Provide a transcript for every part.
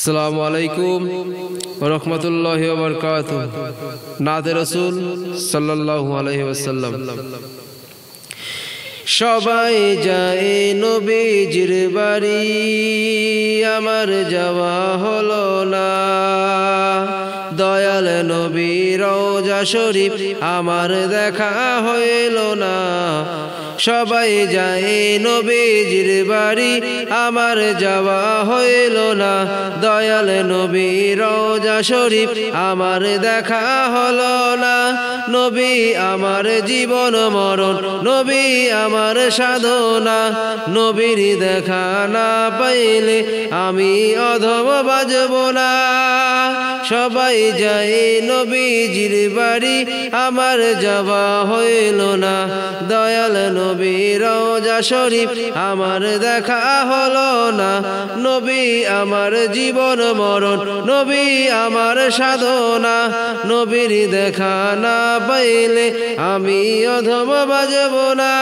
আসসালামু আলাইকুম ওয়া রাহমাতুল্লাহি ওয়া বারাকাতুহু। নাতে রাসূল সাল্লাল্লাহু আলাইহি ওয়াসাল্লাম। সবাই যায় নবীজির বাড়ি, আমার যাওয়া হলো না। দয়াল নবীর রওজা শরীফ আমার দেখা হইল না। সবাই যায় নবীজির বাড়ি, আমার যাওয়া হইল না। দয়াল নবীর রওজা শরীফ আমার দেখা হলো না। নবী আমার জীবন মরণ, নবী আমার সাধনা। নবীর দেখা না পাইলে আমি অধম বাজব না। সবাই যায় নবীজির বাড়ি, আমার যাওয়া হইল না। দয়াল নবীর রওজা শরীফ আমার দেখা হলো না। নবী আমার জীবন মরণ, নবী আমার সাধনা। নবীর দেখা না পাইলে আমি অধম বাজব না।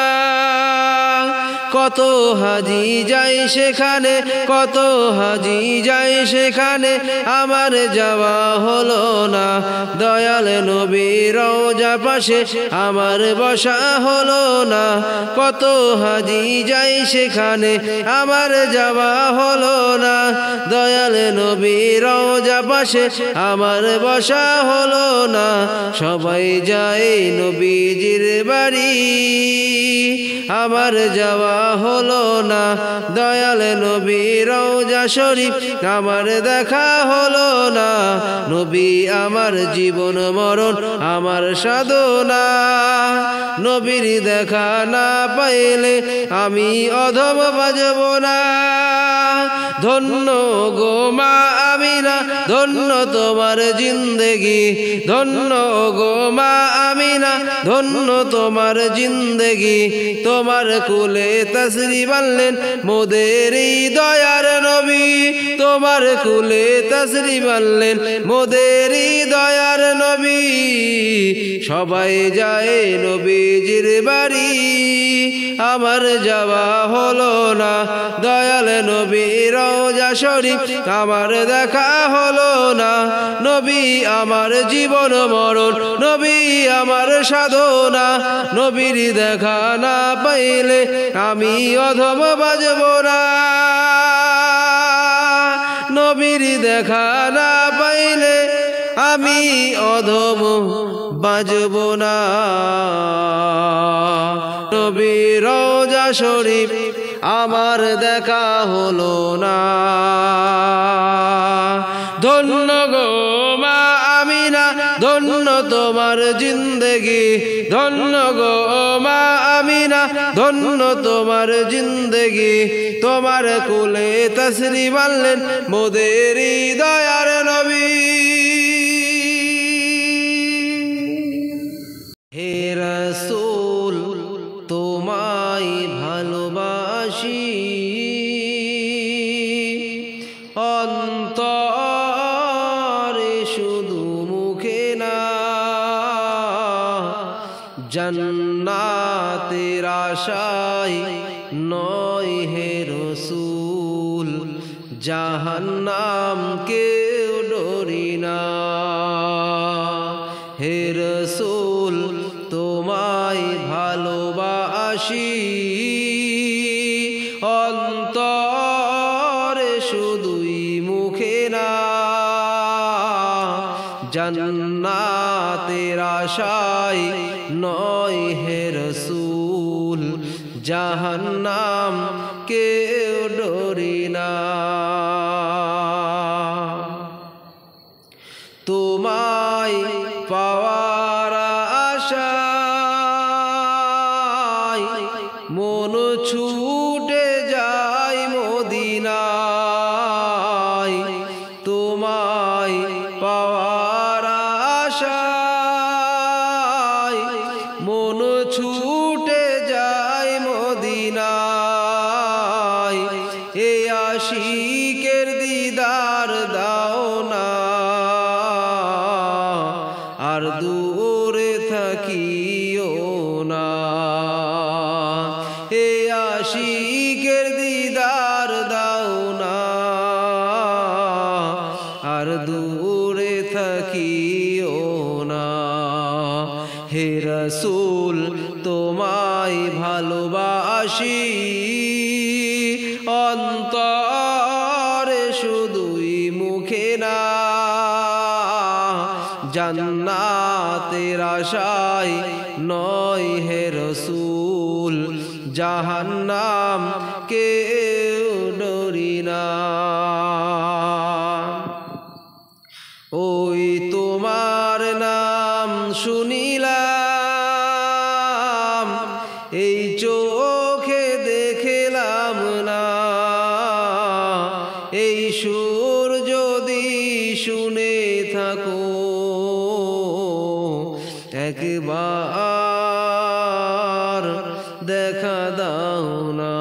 কত হাজি যাই সেখানে, কত হাজি যাই সেখানে, আমার যাওয়া হলো না। দয়াল নবীর রওজা পাশে আমার বসা হলো না। কত হাজি যাই সেখানে, আমার যাওয়া হলো না। দয়াল নবীর রওজা পাশে আমার বসা হলো না। সবাই যায় নবীজির বাড়ি, আমার যাওয়া হলো না। দয়াল নবীর রওজা শরীফ আমার দেখা হলো না। নবী আমার জীবন মরণ, আমার সাধনা। নবীর দেখা না পাইলে আমি অধম বাজব না। ধন্য গো মা আমিনা, ধন্য তোমার জিন্দেগি। ধন্য গো মা আমিনা, ধন্য তোমার জিন্দেগি। তোমার কুলে তাশরীফ আনলেন মোদের দয়ার নবী। তোমার কুলে তাশরীফ আনলেন মোদের দয়ার নবী। সবাই যায় নবীজির বাড়ি, আমার যাওয়া হলো না। দয়াল নবীর রওজা শরীফ আমার দেখা হলো না। নবী আমার জীবন মরণ, নবী আমার সাধনা। নবীর দেখা না পাইলে আমি অধম বাজব না। নবীর দেখা না পাইলে আমি অধম বাজব না। নবীর রওজা শরীফ আমার দেখা হলো না। ধন্য গো মা আমিনা, ধন্য তোমার জিন্দেগি। ধন্য গো মা আমিনা, ধন্য তোমার জিন্দেগি। তোমার কুলে তাশরীফ আনলেন মোদের দয়ার নবী। হে রাসূল তোমায় ভালোবাসি, অন্তরে শুধু মুখে না। জান্নাতের আশায় নয় হে রাসূল, জাহান্নাম কেউ ডরি না। হে রাসূল তোমায় ভালোবাসি, অন্তরে শুধুই মুখে না। জান্নাতের আশায় নয় হে রাসূল, জাহান্নাম কেউ ডরি না। তোমায় পাওয়ার আশায় মন ছুটে যায় মদিনায়। তোমায় পাওয়ার আশায় মন ছুটে যায় মদিনায়। এ আশিকের দিদার দাও না, আর দূরে থাকিও না। এ আর দূরে থাকিও না। হে রাসূল তোমায় ভালোবাসি অন্তরে শুধুই মুখে না, জান্নাতের আশায় নয় হে রাসূল, জাহান্নাম কেউ ডরি না। ওই তোমার নাম শুনিলাম, এই চোখে দেখলাম না, এই সুর যদি শুনে থাকো একবার দেখা দাও না।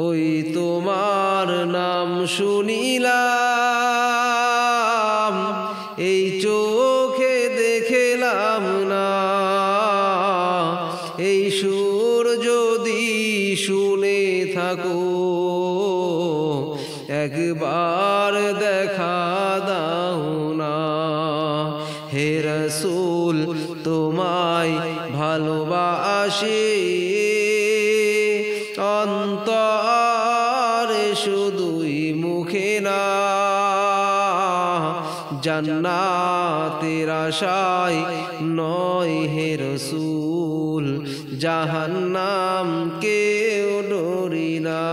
ওই তোমার নাম শুনিলাম, এই চোখে দেখলাম না, এই সুর যদি শুনে থাকো একবার দেখা দাও না। হে রাসূল তোমায় ভালোবাসি অন্তরে শুধুই মুখে না, জান্নাতের আশায় নয় হে রাসূল, জাহান্নাম কেউ ডরি না।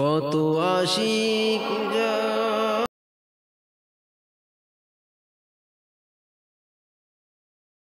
কত আশিক